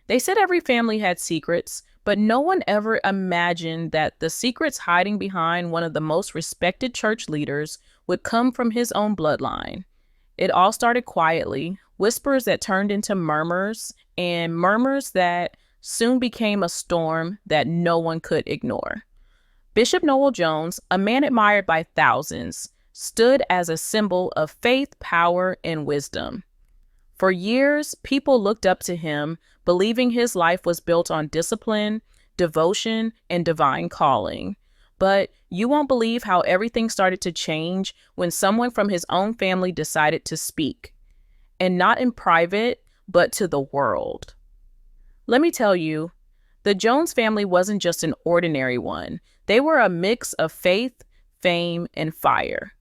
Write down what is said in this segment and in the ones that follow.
They said every family had secrets, but no one ever imagined that the secrets hiding behind one of the most respected church leaders would come from his own bloodline. It all started quietly, whispers that turned into murmurs, and murmurs that soon became a storm that no one could ignore. Bishop Noel Jones, a man admired by thousands, stood as a symbol of faith, power, and wisdom. For years, people looked up to him, believing his life was built on discipline, devotion, and divine calling. But you won't believe how everything started to change when someone from his own family decided to speak. And not in private, but to the world. Let me tell you, the Jones family wasn't just an ordinary one. They were a mix of faith, fame, and fire.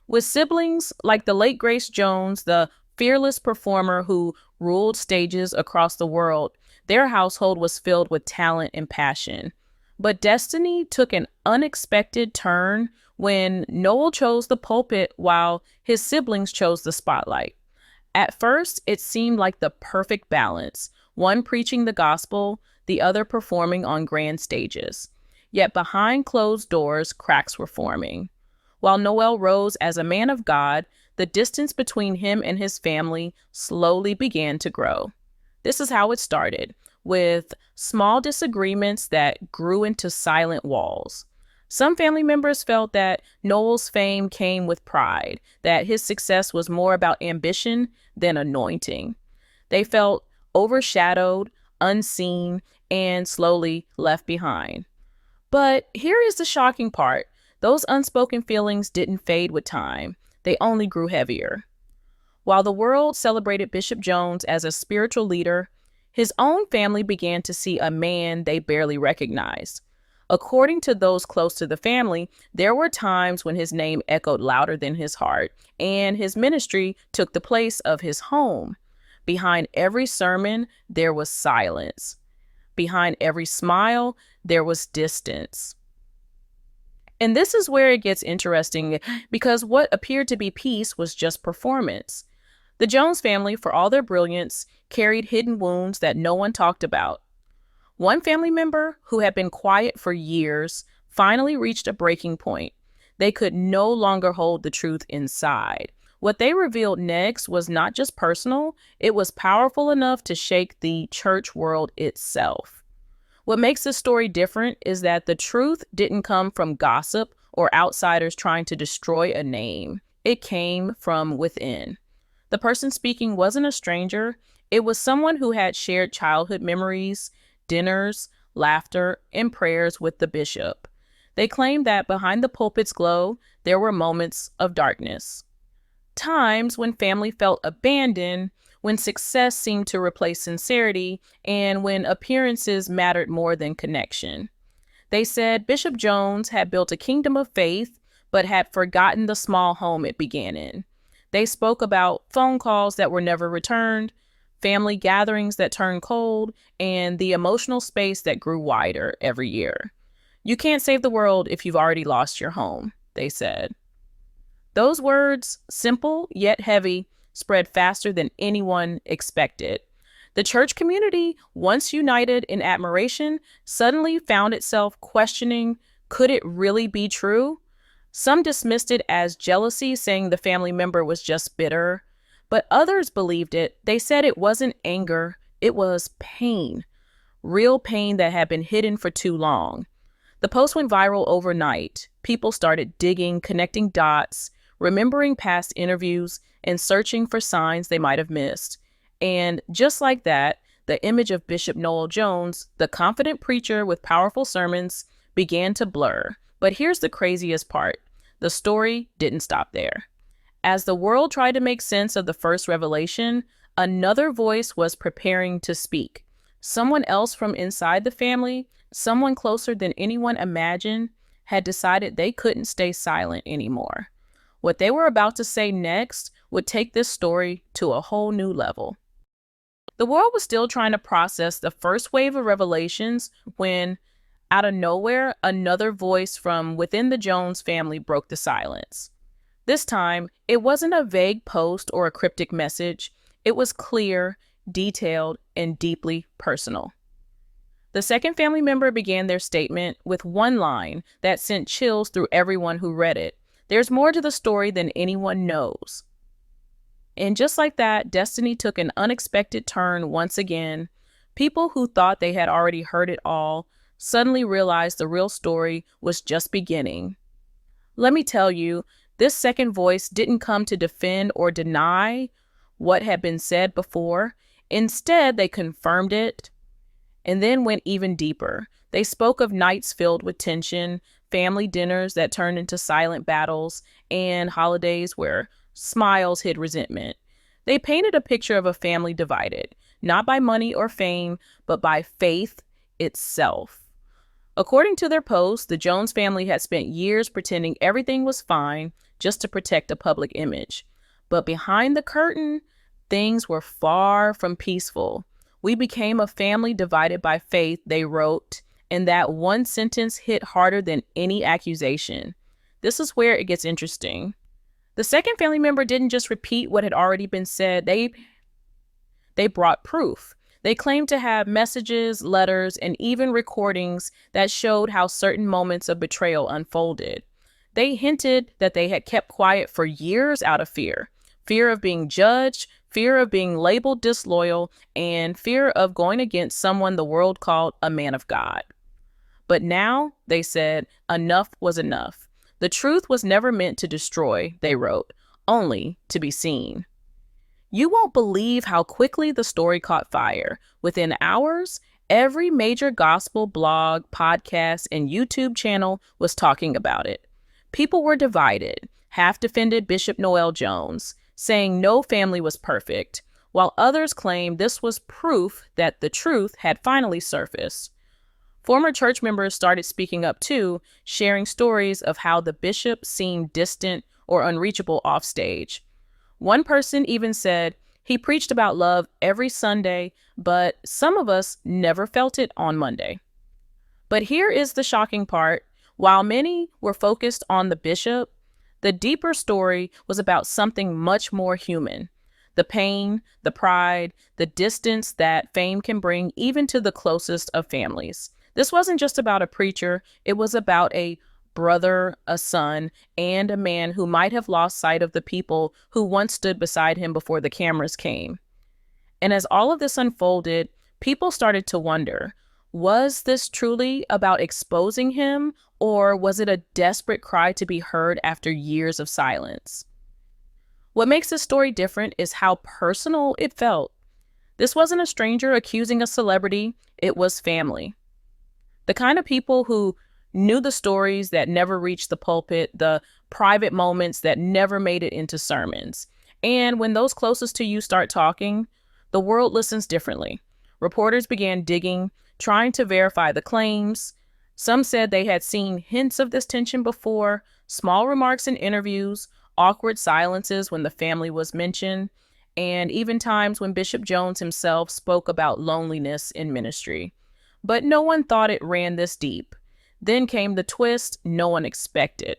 With siblings like the late Grace Jones, the fearless performer who ruled stages across the world, their household was filled with talent and passion. But destiny took an unexpected turn when Noel chose the pulpit while his siblings chose the spotlight. At first, it seemed like the perfect balance, one preaching the gospel, the other performing on grand stages. Yet behind closed doors, cracks were forming. While Noel rose as a man of God, the distance between him and his family slowly began to grow. This is how it started, with small disagreements that grew into silent walls. Some family members felt that Noel's fame came with pride, that his success was more about ambition than anointing. They felt overshadowed, unseen, and slowly left behind. But here is the shocking part. Those unspoken feelings didn't fade with time. They only grew heavier. While the world celebrated Bishop Jones as a spiritual leader, his own family began to see a man they barely recognized. According to those close to the family, there were times when his name echoed louder than his heart, and his ministry took the place of his home. Behind every sermon, there was silence. Behind every smile, there was distance. And this is where it gets interesting, because what appeared to be peace was just performance. The Jones family, for all their brilliance, carried hidden wounds that no one talked about. One family member, who had been quiet for years, finally reached a breaking point. They could no longer hold the truth inside. What they revealed next was not just personal, it was powerful enough to shake the church world itself. What makes this story different is that the truth didn't come from gossip or outsiders trying to destroy a name. It came from within. The person speaking wasn't a stranger. It was someone who had shared childhood memories, dinners, laughter, and prayers with the bishop. They claimed that behind the pulpit's glow, there were moments of darkness. Times when family felt abandoned, when success seemed to replace sincerity, and when appearances mattered more than connection. They said Bishop Jones had built a kingdom of faith, but had forgotten the small home it began in. They spoke about phone calls that were never returned, family gatherings that turned cold, and the emotional space that grew wider every year. You can't save the world if you've already lost your home, they said. Those words, simple yet heavy, spread faster than anyone expected. The church community, once united in admiration, suddenly found itself questioning, could it really be true? Some dismissed it as jealousy, saying the family member was just bitter. But others believed it. They said it wasn't anger, it was pain. Real pain that had been hidden for too long. The post went viral overnight. People started digging, connecting dots, remembering past interviews, and searching for signs they might have missed. And just like that, the image of Bishop Noel Jones, the confident preacher with powerful sermons, began to blur. But here's the craziest part. The story didn't stop there. As the world tried to make sense of the first revelation, another voice was preparing to speak. Someone else from inside the family, someone closer than anyone imagined, had decided they couldn't stay silent anymore. What they were about to say next would take this story to a whole new level. The world was still trying to process the first wave of revelations when, out of nowhere, another voice from within the Jones family broke the silence. This time, it wasn't a vague post or a cryptic message. It was clear, detailed, and deeply personal. The second family member began their statement with one line that sent chills through everyone who read it. There's more to the story than anyone knows. And just like that, destiny took an unexpected turn once again. People who thought they had already heard it all suddenly realized the real story was just beginning. Let me tell you, this second voice didn't come to defend or deny what had been said before. Instead, they confirmed it and then went even deeper. They spoke of nights filled with tension, family dinners that turned into silent battles, and holidays where smiles hid resentment. They painted a picture of a family divided, not by money or fame, but by faith itself. According to their post, the Jones family had spent years pretending everything was fine just to protect a public image. But behind the curtain, things were far from peaceful. We became a family divided by faith, they wrote, and that one sentence hit harder than any accusation. This is where it gets interesting. The second family member didn't just repeat what had already been said, they brought proof. They claimed to have messages, letters, and even recordings that showed how certain moments of betrayal unfolded. They hinted that they had kept quiet for years out of fear. Fear of being judged, fear of being labeled disloyal, and fear of going against someone the world called a man of God. But now, they said, enough was enough. The truth was never meant to destroy, they wrote, only to be seen. You won't believe how quickly the story caught fire. Within hours, every major gospel blog, podcast, and YouTube channel was talking about it. People were divided. Half defended Bishop Noel Jones, saying no family was perfect, while others claimed this was proof that the truth had finally surfaced. Former church members started speaking up too, sharing stories of how the bishop seemed distant or unreachable offstage. One person even said he preached about love every Sunday, but some of us never felt it on Monday. But here is the shocking part. While many were focused on the bishop, the deeper story was about something much more human. The pain, the pride, the distance that fame can bring even to the closest of families. This wasn't just about a preacher, it was about a brother, a son, and a man who might have lost sight of the people who once stood beside him before the cameras came. And as all of this unfolded, people started to wonder, was this truly about exposing him, or was it a desperate cry to be heard after years of silence? What makes this story different is how personal it felt. This wasn't a stranger accusing a celebrity, it was family. The kind of people who knew the stories that never reached the pulpit, the private moments that never made it into sermons. And when those closest to you start talking, the world listens differently. Reporters began digging, trying to verify the claims. Some said they had seen hints of this tension before, small remarks in interviews, awkward silences when the family was mentioned, and even times when Bishop Jones himself spoke about loneliness in ministry. But no one thought it ran this deep. Then came the twist no one expected.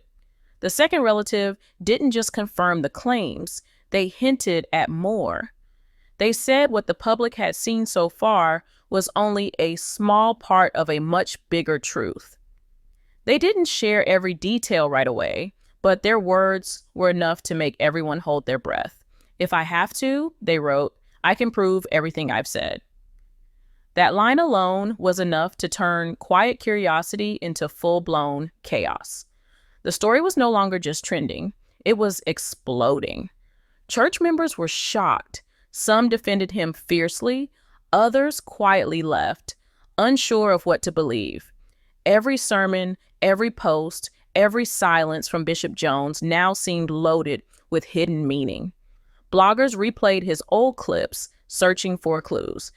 The second relative didn't just confirm the claims, they hinted at more. They said what the public had seen so far was only a small part of a much bigger truth. They didn't share every detail right away, but their words were enough to make everyone hold their breath. If I have to, they wrote, I can prove everything I've said. That line alone was enough to turn quiet curiosity into full-blown chaos. The story was no longer just trending, it was exploding. Church members were shocked. Some defended him fiercely, others quietly left, unsure of what to believe. Every sermon, every post, every silence from Bishop Jones now seemed loaded with hidden meaning. Bloggers replayed his old clips, searching for clues.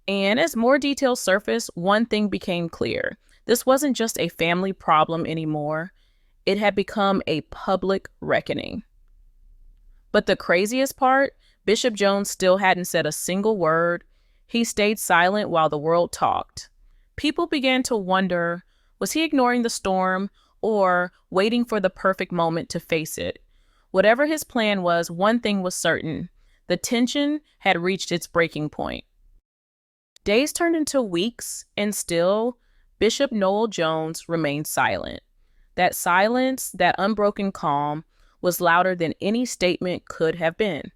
And as more details surfaced, one thing became clear. This wasn't just a family problem anymore. It had become a public reckoning. But the craziest part, Bishop Jones still hadn't said a single word. He stayed silent while the world talked. People began to wonder, was he ignoring the storm or waiting for the perfect moment to face it? Whatever his plan was, one thing was certain. The tension had reached its breaking point. Days turned into weeks, and still, Bishop Noel Jones remained silent. That silence, that unbroken calm, was louder than any statement could have been.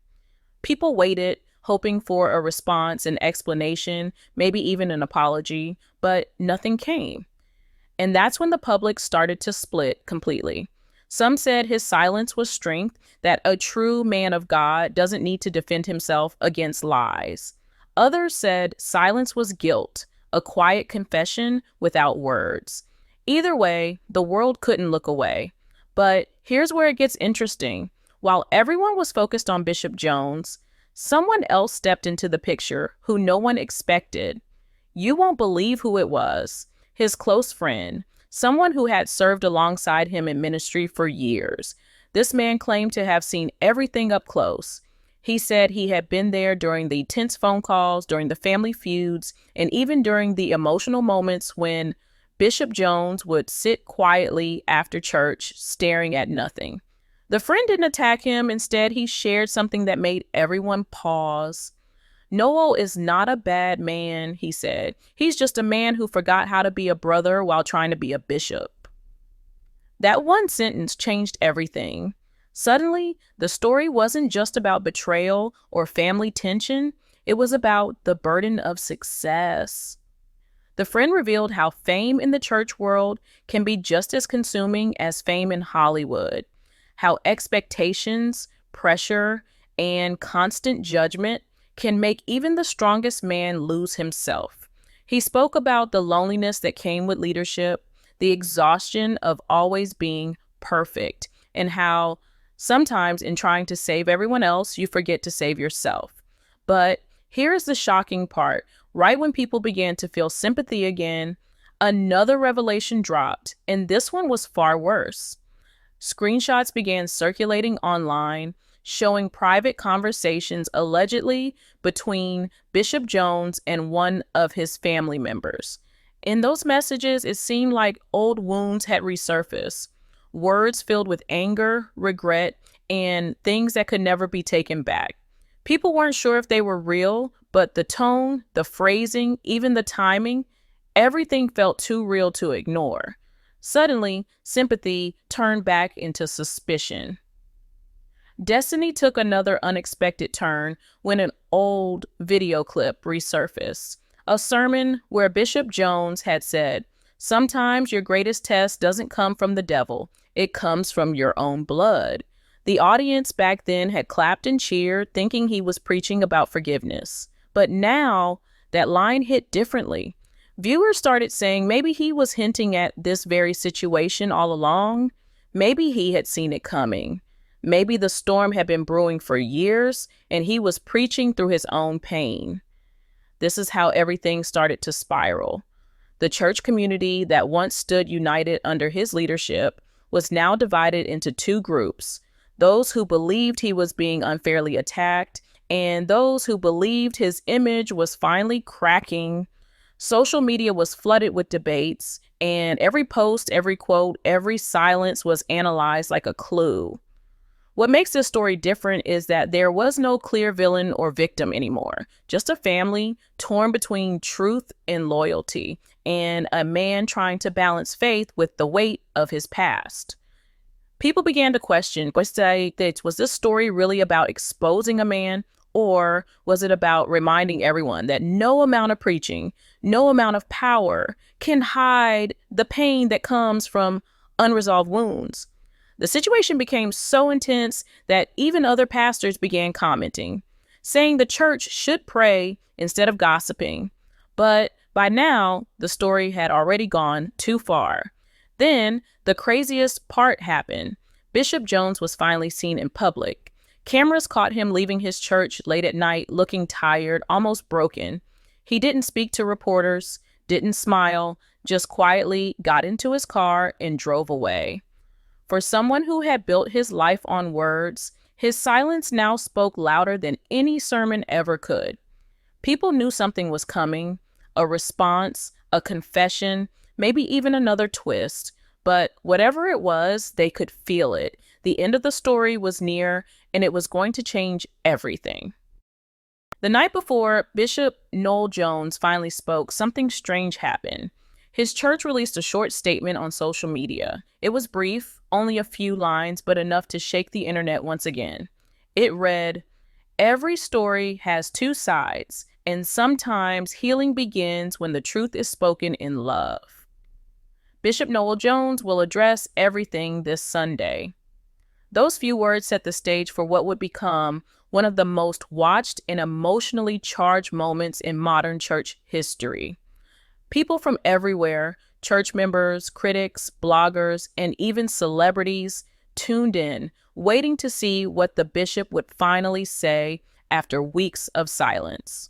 People waited, hoping for a response, an explanation, maybe even an apology, but nothing came. And that's when the public started to split completely. Some said his silence was strength, that a true man of God doesn't need to defend himself against lies. Others said silence was guilt, a quiet confession without words. Either way, the world couldn't look away. But here's where it gets interesting. While everyone was focused on Bishop Jones, someone else stepped into the picture who no one expected. You won't believe who it was. His close friend, someone who had served alongside him in ministry for years. This man claimed to have seen everything up close. He said he had been there during the tense phone calls, during the family feuds, and even during the emotional moments when Bishop Jones would sit quietly after church, staring at nothing. The friend didn't attack him. Instead, he shared something that made everyone pause. Noel is not a bad man, he said. He's just a man who forgot how to be a brother while trying to be a bishop. That one sentence changed everything. Suddenly, the story wasn't just about betrayal or family tension. It was about the burden of success. The friend revealed how fame in the church world can be just as consuming as fame in Hollywood, how expectations, pressure, and constant judgment can make even the strongest man lose himself. He spoke about the loneliness that came with leadership, the exhaustion of always being perfect, and how sometimes in trying to save everyone else, you forget to save yourself. But here's the shocking part. Right when people began to feel sympathy again, another revelation dropped, and this one was far worse. Screenshots began circulating online, showing private conversations allegedly between Bishop Jones and one of his family members. In those messages, it seemed like old wounds had resurfaced, words filled with anger, regret, and things that could never be taken back. People weren't sure if they were real, but the tone, the phrasing, even the timing, everything felt too real to ignore. Suddenly, sympathy turned back into suspicion. Destiny took another unexpected turn when an old video clip resurfaced. A sermon where Bishop Jones had said, "Sometimes your greatest test doesn't come from the devil, it comes from your own blood." The audience back then had clapped and cheered, thinking he was preaching about forgiveness. But now, that line hit differently. Viewers started saying maybe he was hinting at this very situation all along. Maybe he had seen it coming. Maybe the storm had been brewing for years, and he was preaching through his own pain. This is how everything started to spiral. The church community that once stood united under his leadership was now divided into two groups: those who believed he was being unfairly attacked, and those who believed his image was finally cracking. Social media was flooded with debates, and every post, every quote, every silence was analyzed like a clue. What makes this story different is that there was no clear villain or victim anymore, just a family torn between truth and loyalty, and a man trying to balance faith with the weight of his past. People began to question, was this story really about exposing a man, or was it about reminding everyone that no amount of preaching, no amount of power can hide the pain that comes from unresolved wounds? The situation became so intense that even other pastors began commenting, saying the church should pray instead of gossiping. But by now, the story had already gone too far. Then, the craziest part happened. Bishop Jones was finally seen in public. Cameras caught him leaving his church late at night, looking tired, almost broken. He didn't speak to reporters, didn't smile, just quietly got into his car and drove away. For someone who had built his life on words, his silence now spoke louder than any sermon ever could. People knew something was coming, a response, a confession, maybe even another twist. But whatever it was, they could feel it. The end of the story was near, and it was going to change everything. The night before Bishop Noel Jones finally spoke, something strange happened. His church released a short statement on social media. It was brief, only a few lines, but enough to shake the internet once again. It read, "Every story has two sides, and sometimes healing begins when the truth is spoken in love." Bishop Noel Jones will address everything this Sunday. Those few words set the stage for what would become one of the most watched and emotionally charged moments in modern church history. People from everywhere, church members, critics, bloggers, and even celebrities, tuned in, waiting to see what the bishop would finally say after weeks of silence.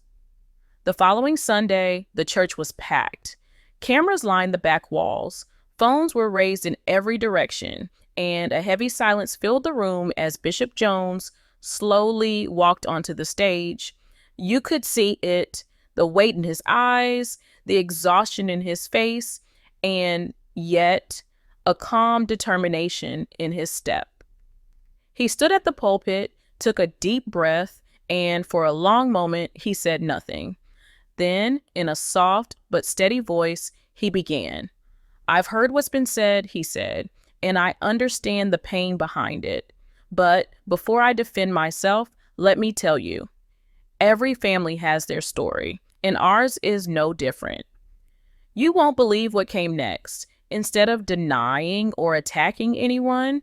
The following Sunday, the church was packed. Cameras lined the back walls, phones were raised in every direction, and a heavy silence filled the room as Bishop Jones slowly walked onto the stage. You could see it, the weight in his eyes, the exhaustion in his face, and yet a calm determination in his step. He stood at the pulpit, took a deep breath, and for a long moment, he said nothing. Then, in a soft but steady voice, he began. "I've heard what's been said," he said, "and I understand the pain behind it. But before I defend myself, let me tell you, every family has their story, and ours is no different. You won't believe what came next. Instead of denying or attacking anyone,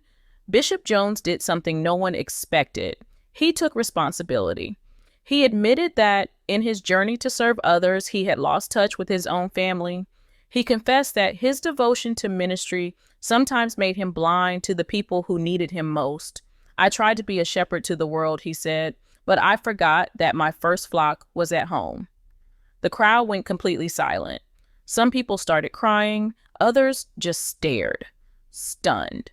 Bishop Jones did something no one expected. He took responsibility. He admitted that in his journey to serve others, he had lost touch with his own family. He confessed that his devotion to ministry sometimes made him blind to the people who needed him most. I tried to be a shepherd to the world," he said, "but I forgot that my first flock was at home." The crowd went completely silent. Some people started crying, others just stared, stunned.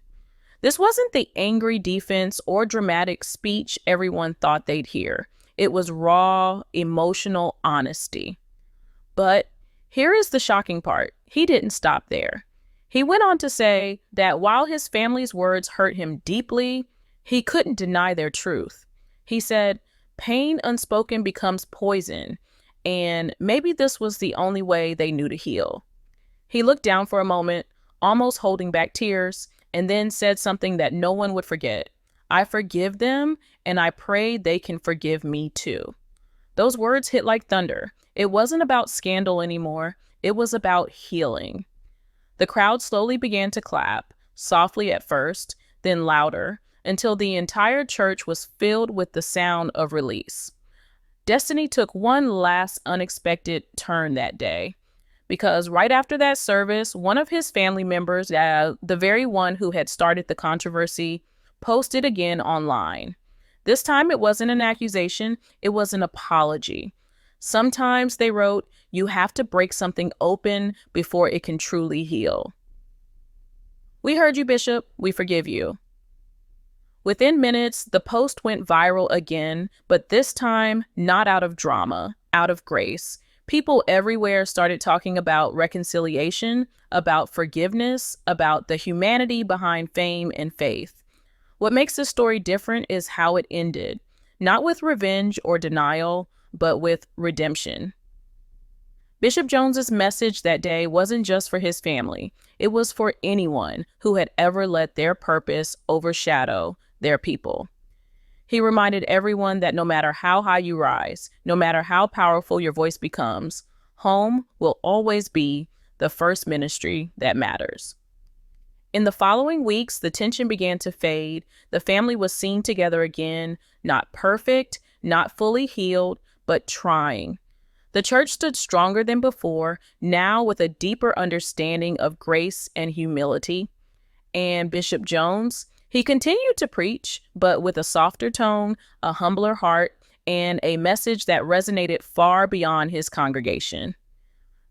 This wasn't the angry defense or dramatic speech everyone thought they'd hear. It was raw, emotional honesty. But here is the shocking part. He didn't stop there. He went on to say that while his family's words hurt him deeply, he couldn't deny their truth. He said, "Pain unspoken becomes poison, and maybe this was the only way they knew to heal." He looked down for a moment, almost holding back tears, and then said something that no one would forget. "I forgive them, and I pray they can forgive me too." Those words hit like thunder. It wasn't about scandal anymore. It was about healing. The crowd slowly began to clap, softly at first, then louder, until the entire church was filled with the sound of release. Destiny took one last unexpected turn that day, because right after that service, one of his family members, the very one who had started the controversy, posted again online. This time it wasn't an accusation, it was an apology. Sometimes, they wrote, you have to break something open before it can truly heal. "We heard you, Bishop. We forgive you." Within minutes, the post went viral again, but this time not out of drama, out of grace. People everywhere started talking about reconciliation, about forgiveness, about the humanity behind fame and faith. What makes this story different is how it ended, not with revenge or denial, but with redemption. Bishop Jones's message that day wasn't just for his family. It was for anyone who had ever let their purpose overshadow their people. He reminded everyone that no matter how high you rise, no matter how powerful your voice becomes, home will always be the first ministry that matters. In the following weeks, the tension began to fade. The family was seen together again, not perfect, not fully healed, but trying. The church stood stronger than before, now with a deeper understanding of grace and humility. And Bishop Jones, he continued to preach, but with a softer tone, a humbler heart, and a message that resonated far beyond his congregation.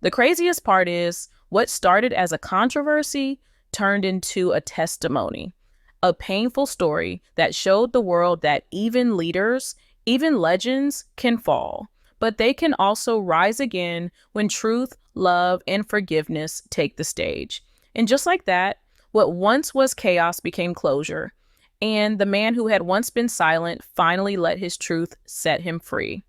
The craziest part is, what started as a controversy turned into a testimony, a painful story that showed the world that even leaders, even legends can fall, but they can also rise again when truth, love, and forgiveness take the stage. And just like that, what once was chaos became closure, And the man who had once been silent finally let his truth set him free.